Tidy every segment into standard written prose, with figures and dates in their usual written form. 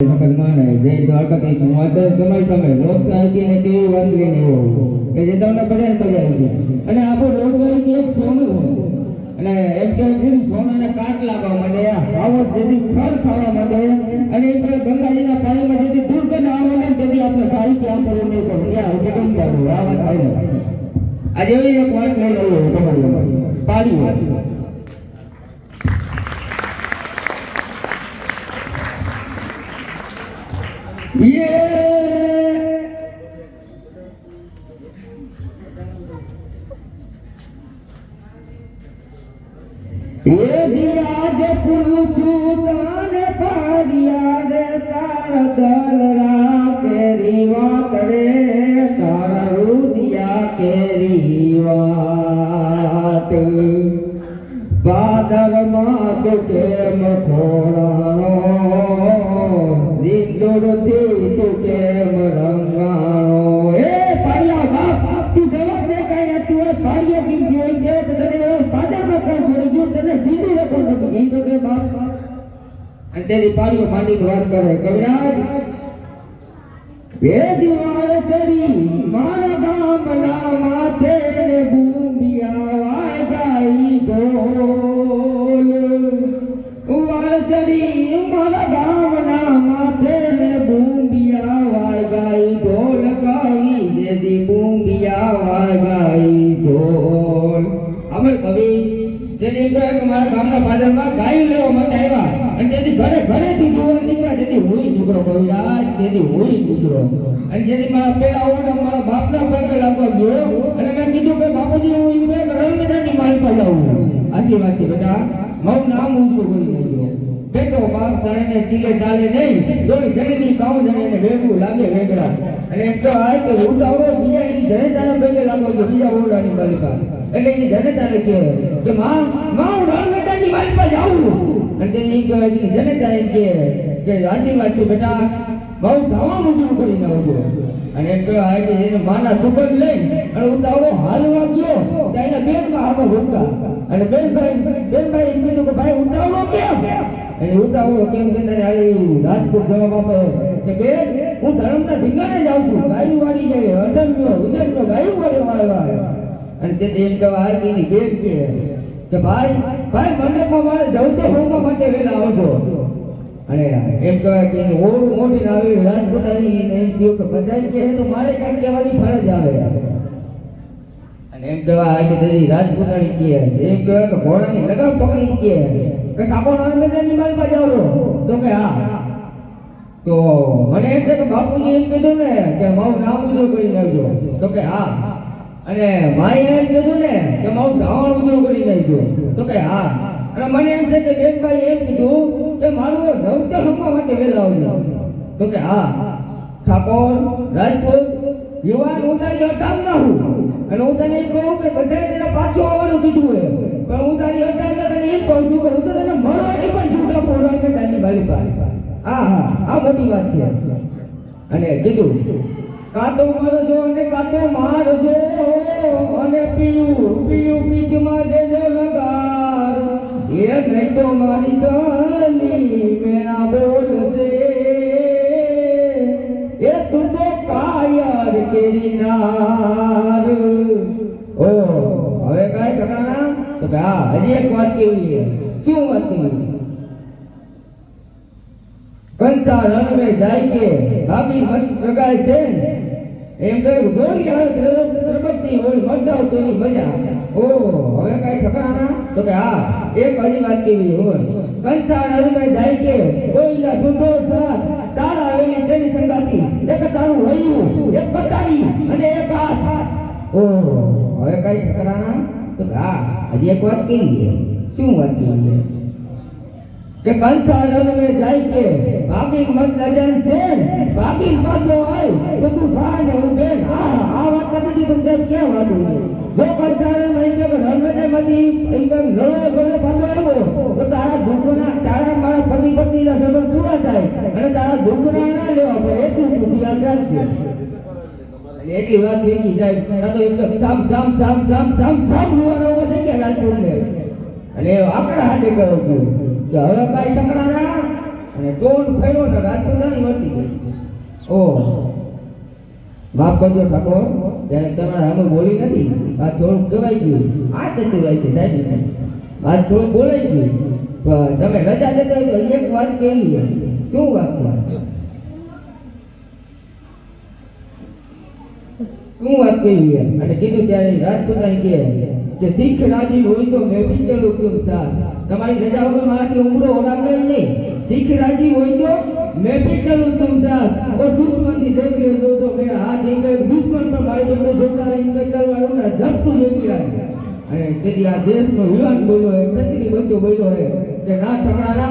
સકલમાં જય દ્વારકાધીશ. હું આજે તમારી સામે લોક સાહિત્ય ને તેવી વાત લઈને આવ્યો કે જે તમને બજાર બજાવી છે. અને આપણું લોક સાહિત્ય એક સોનું હોય અને એમ કે સોનાના કાટ લાગવા માંડે, આવો જેથી ખર ખાવા માંડે અને એમ કે ગંગાજીના પાણીમાં જેથી દુર્ગંધ આવવા માંડે તેથી આપણે સાહિત્ય આપણું નહીં કરવું. ત્યાં કે કેમ કરવું આ વાત આવી આજે એવી એક વાત લઈને આવ્યો તમારી પાડી વાત. ये दिया जे पूछू ताने पाड़िया रे तार दलरा केरी वात रे तार रुदिया केरी वात बादल માં તો કેમ ખોરાણો સિંદૂરથી તું કેમ રંગાણો. એ પાડિયા બાપ તું જવાબ દે કાંઈ તું પાડિયા કેમ જોઈ દે તને પાદામાં કોણ છોડી ગયું તને સિંદૂર કોણ નથી ગઈ તો કે બાપ. અને તેની પાડીઓ માંડીને વાત કરે કવિરાજ એ દિવાળ કરી મારા ગામના માથે ને બૂંદિયા વાગાઈ ઢોલ વાળ ચડી મારા ગામના માથે ને બૂંદિયા વાગાઈ ઢોલ કવિ જેથી બૂંદિયા વાગાઈ ઢોલ. અમર કવિ જેની મારા ગામના બાદરમાં ગાયું લેવા માટે આવ્યા અને તેથી ઘરે ઘરેથી જોવા નીકળ્યા જેથી હું નીકળો કવિરાજ તેથી હું નીકળો. અને જેથી મારા પેલા ઓર મારા બાપના પગે લાગવા ગયો અને મેં કીધું કે બાપુજી હું ઇન્દ્ર રણમેદાનની માલ પર જાઉં. આશી વાત છે બેટા, મારું નામ ઊંચું કરી નાખ્યો. બેટો બાપ તારે ચીલે ચાલે નહીં દોડી જડીની કાઉ જણીને વેગું લાગે વેગડા. અને એમ તો આ કે ઉતાવળો બીજા એની જનતાના પગે લાગવા ગયો બીજા ઓરડાની બાલિકા એટલે એની જનતાને કે માં હું રણમેદાનની માલ પર જાઉં. અને તેની જનતા એમ કે આશીર્વાદ છે બેટા બહુ ધાવા ઊંચું કરીને આવજો. અને એમ કહેવાય કે એને માના સુગંધ લઈ અને ઉતાવળો હાલવા ગયો ત્યાં એના બેનમાં આવો રોકા અને બેનભાઈ એમ કીધું કે ભાઈ ઉતાવળો કેમ? અને ઉતાવળો કેમ કે રાજપૂત જવાબ આપે કે બેન હું ધર્મના ઢીંગાને જાઉં છું, ગાયું વાળી જાય અધર્મ્યો વિધર્મ્યો ગાયું વાળી વાળવા. અને તે એમ કહેવાય કે એની બેન કે ભાઈ મંડપમાં મારે જવું તો હોમવા માટે વહેલા આવજો. અને એમ કહેવાય કે ઓળું મોટી આવી રાજપૂતાની એમ થયું કે બધા કે તો મારે કંઈક કહેવાની ફરજ આવે. અને એમ કહેવાય કે તેની રાજપૂતાની કહે એમ કહેવાય કે ઘોડાની લગામ પકડી કે ઠાકોર નર્મદાની માલમાં જાઓ તો કે હા. તો મને એમ કે બાપુજી એમ કીધું ને કે મારું નામ ઉજળું કરી નાખજો તો કે હા. અને માએ એમ કીધું ને કે મારું ધાવણ ઉજળું કરી નાખજો તો કે હા. અને મને એમ છે કે બેનભાઈ એમ કીધું કે મારું નવતર રમવા માટે વહેલા આવજો તો કે હા. ઠાકોર રાજપૂત યુવાન ઉતારી હટાવ ના હું અને હું તને એમ કહું કે બધાએ તેને પાછું આવવાનું કીધું હોય પણ હું તારી હટાવ તને એમ કહું છું કે હું તો તને મળવાની પણ છૂટા પોરવાની કે તારી બાલી પાસે. આ મોટી વાત છે. અને કીધું કાતો મારજો અને કાતો મારજો અને પીયું પીચમાં દેજો લગાર એ નહીં તો મારી ચાલી મેરા બોલશે એ તું તો કાયર કેરી નાર. ઓ હવે કાય કરાના તો હા હજી એક વાત કેવી શું વાત કેવી કંચા રણ મે જાય કે ભાભી મત પ્રગાય છે એમ કહે જોડી આવે પ્રગતિ હોય મજાવ તેની મજા. ઓ હવે કાઈ ઠકરાના તો કે હા એક હજી વાત કેવી હોય કંચા રણ મે જાય કે કોઈલા ઢૂંઢો સાથ તારા આવેલી તેની સંગાતી એક તારું હૈયું એક કટારી અને એક હાથ. ઓ હવે કાઈ ઠકરાના તો હા હજી એક વાત કેવી શું વાત કેવી કે કંચા રણ મે જાય કે ભાગી મત લજન છે ભાગી પાછો આય તો તું ભા ને હું બેન આ વાત કરી પણ સાહેબ ક્યાં વાત હોય જો કંચા રણ માં કે રણમેદાનમાંથી એકદમ ગળો પાછો આવ્યો તો તારા દુઃખના તારા મારા પતિના સંબંધ પૂરા થાય અને તારા દુઃખના ના લેવા પડે એટલું તું ધ્યાન રાખજે. એટલી વાત વેચી જાય તો એકદમ સામ રૂવાનો થઈ ગયા રાજપૂત ને અને આપણા હાથે કહ્યું કે હવે કાંઈ ટકરાના અને ટોન ફર્યો ને રાજપૂતાણી વર્તી ગઈ. ઓહ માફ કરજો ઠાકોર, જ્યારે તમારા અમે બોલી નથી, આ થોડુંક કહેવાય ગયું. આ ચતુરાઈ છે સાહેબ, આ થોડુંક બોલાઈ ગયું. તમે રજા દેતા હોય તો એક વાત કેવી? શું વાત છે? શું વાત કેવી? અને કીધું ત્યારે રાજપૂતાણી કે શીખ રાજી હોય તો મેં બી ચલું તુમ સાથ. તમારી રજા વગર મારાથી ઉમરો ઓળાગે નહીં. શીખ રાજી હોય તો मैं भी चलूं तुम साथ और दुश्मन की देख ले तो मेरा हाथ इनके दुश्मन पर मारे जो झोपड़ा इनके तलवारों ना झपटू लेती है. अरे तेरी आ देश में युवान बोलो है, छतरी बच्चों बोलो है कि ना ठकराना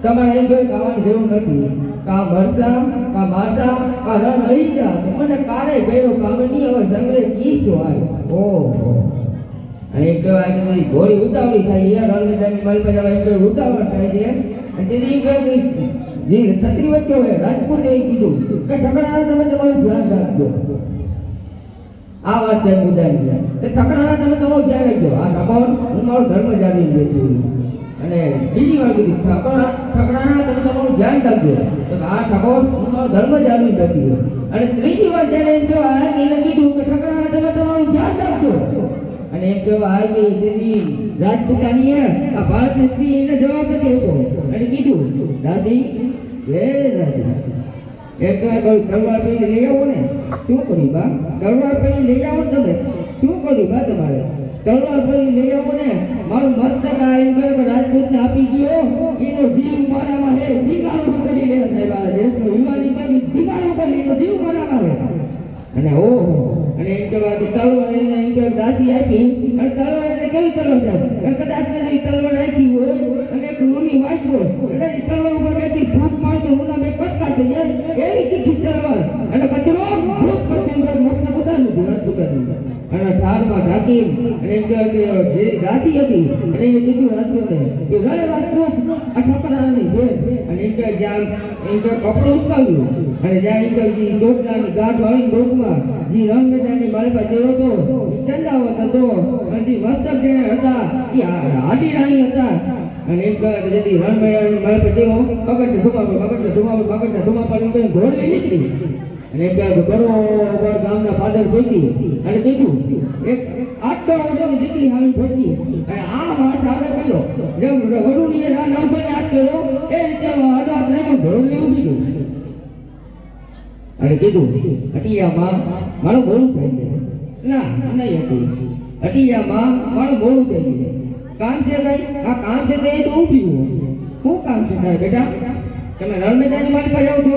તમારે એમ કોઈ કાવાની જરૂર નથી. કા મરતા કા મારતા કા રણ રહી જા મને કાળે ગયો કામની હવે સંગ્રહ કીશો આય. ઓહો અને એક કહેવાય કે મારી ઘોડી ઉતાવળી થાય યાર, રણમેદાનની માલ પર જવા એક ઉતાવળ થાય છે. અને તેની જે છત્રી વચ્ચે હોય રાજપૂતે કીધું કે ઠકરાણા તમે તમારું ધ્યાન રાખજો. આ વાત છે મુદ્દાની કે ઠકરાણા તમે તમારું ધ્યાન રાખજો. આ ઠકોર હું મારો ધર્મ જાળવી લેતું. અને બીજી વાર કીધું ઠકરાણા તમે તમારું ધ્યાન રાખજો. તો આ ઠકોર હું મારો ધર્મ જાળવી લેતું. અને ત્રીજી વાર જ્યારે એમ કહેવાય એને કીધું કે ઠકરાણા તમે તમારું ધ્યાન રાખજો. અને એમ કહેવાય કે તેની રાજપૂતાણીએ આ ભારતીય સ્ત્રી એને જવાબ નથી આપ્યો. અને કીધું દાસી એક તલવાર પડી લઈ આવો ને. શું કર્યું બા? તલવાર પડી લઈ આવો ને તમે. શું કર્યું બા તમારે? તલવાર પડી લઈ આવો ને. મારું મસ્તક આ એમ કહે કે રાજપૂતને આપી ગયો, એનો જીવ મારામાં હે. દીકારો કરી લે સાહેબ, આ દેશનો યુવાની પર દીકારો કરી એનો જીવ મારામાં હે. અને ઓહો અને એમ કહેવાય કે તલવાર એને એમ કે દાસી આપી. અને તલવાર એટલે કેવી તલવાર છે? કદાચ એને તલવાર રાખી હોય અને એક રૂની વાંચ હોય, કદાચ તલવાર ઉપર બેઠી ફૂંક મારતો રૂના બે કટકા થઈ જાય એવી તીખી તલવાર. અને કચરો ફૂંક કરતી મસ્ત ઉતારી રાજપૂતાની અને ઠારમાં ઢાંકી. અને એમ કહેવાય કે જે દાસી હતી અને એને કીધું રાજપૂતને કે રે રાજપૂત આ ઠકરાણાની બેન. અને એમ કહેવાય જ્યાં એમ કહેવાય કપડું ઉચકાવ્યું અને જ્યાં એમ કહેવાય જે ચોટલાની ગાંઠ વાળી ડોકમાં જે રંગમેદાનની મારી પાસે જેવો હતો એ ચંદાવત હતો. અને જે મસ્તક જેને હતા એ હાડી રાણી હતા. અને એમ કહેવાય કે જેથી રણમેદાનની મારી પાસે જેવો પકડતે ધુમા પાડી ઘોડ લઈ નીકળી. અને એમ કહેવાય કે બરોબર ગામના પાદર પહોંચી અને કીધું એક આટલા ઓઢાની દીકરી હાલી પહોંચી અને આ વાત આગળ કર્યો જેમ વરુણીએ નવભાઈને હાથ કર્યો એ રીતે આડો નહીં ઘોડ લઈ ઉભી ગયું. અને કીધું અટિયામાં મારું મોડું થઈ જાય. ના નહીં હતી અટિયામાં મારું મોડું થઈ જાય. કામ છે કઈ? આ કામ છે તો એ તો ઊભી હું. શું કામ છે તારે બેટા? તમે રણમેદાનની મારી પાસે જાઓ છો?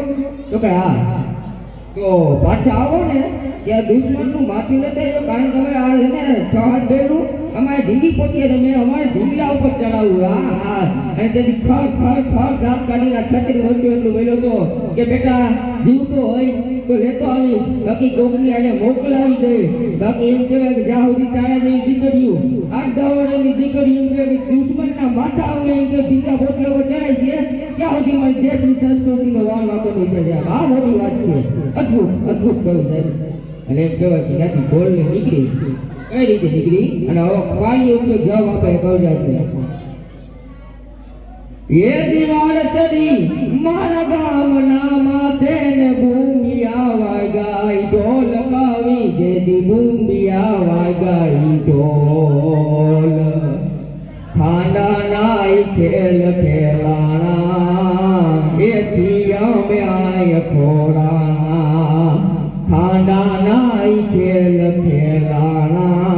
તો કે હા. તો પાછા આવો ને ત્યાં દુશ્મનનું માથું લેતા આવ્યો. કારણ તમે આ છે ને 6 બેનું અમારે ઢીંગી પહોંચીએ તો મેં અમારે ઢીંગલા ઉપર ચડાવ્યું. હા અને તેથી ખર દાંત કાઢીને છત્રી વચ્ચે એટલું બોલ્યો હતો કે બેટા જીવતો હોય તો લેતો આવી, બાકી કોકની આને મોકલાવી દે. બાકી એમ કહેવાય કે જ્યાં સુધી તારા જેવી દીકરીઓ 8-10 વર્ષની દીકરીઓ એમ કે દુશ્મનના માથા આવે એમ કે ઢીંગા પોટલા પર ચડાય છે ત્યાં સુધી મારી દેશની સંસ્કૃતિનો વાળ વાંકો નહીં થાય. આ મોટી વાત છે. અદ્ભુત કહ્યું સાહેબ. અને એમ કહેવાય કે ત્યાંથી બોલને નીકળી. કઈ રીતે નીકળી? અને હવે પાણી ઉપયોગ જવાબ આપે કહું જાય એ દિવાળ ચડી મારા ગામના માથે ને ભૂમિયા વાગાઈ ઢોલ કાવી જેદી ભૂમિયા વાગાઈ ઢોલ ખાંડા નાઈ ખેલ ખેલાણા એથી અમે આય ખોરાણા. ખાંડા નાઈ ખેલ ખેલાણા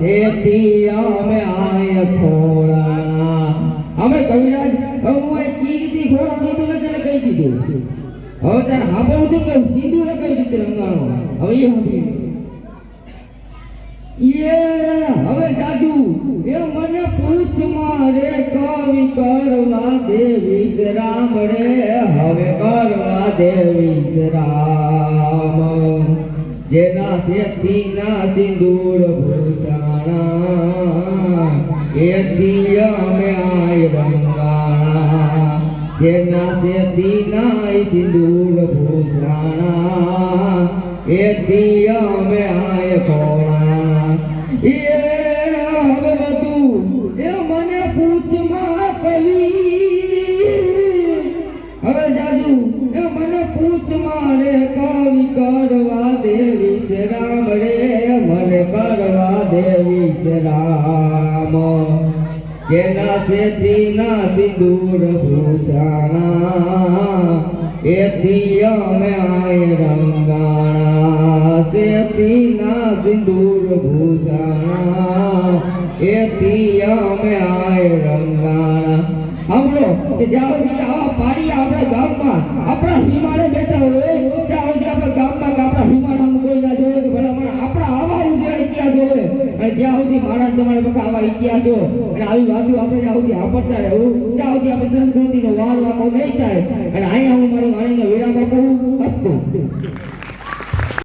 તેથી અમે આય ખોરાણા. અમે કવિરાજ હું એક કીર્તિ ઘોડો નીકળું તને કહી દીધું. હવે તારે સાંભળવું છું કે સીધું કઈ રીતે રંગાણો. હવે એ સાંભળી હવે જાદુ એ મને પૂછ મારે કવિ કરવા દે વિશ્રામ રે. હવે કરવા દે વિશ્રામ જેના શેથી ના સિંદૂર ભૂષાણા એથી અમે આય રંગાણા. જેના શેથી ના સિંદૂર ભૂષાણા એથી અમે આય ખોણાણા. એ હવે બધું એ મને પૂછમાં કવિ સેથી ના સિંદૂર ભૂષાણા એથી અમે આય રંગાણા સેથી ના સિંદૂર ભૂષાણા એથી અમે આય રંગાણા સાંભળો કે જ્યાં સુધી આવા પાડી આપણા ગામમાં આપણા હિમાળે બેઠા હોય ત્યાં સુધી આપણા ગામમાં કે આપણા હિમાળામાં કોઈ ના જોવે કે ભલા આપણા આવા ઉજ્જવળ ઇતિહાસ હોય અને જ્યાં સુધી માણસ તમારે બકા આવા ઇતિહાસો અને આવી વાતો આપણે જ્યાં સુધી સાંભળતા રહેવું ત્યાં સુધી આપણી સંસ્કૃતિનો વાર વાકો નહીં થાય અને અહીંયા હું મારી વાણીનો વિરામ આપું અસ્તુ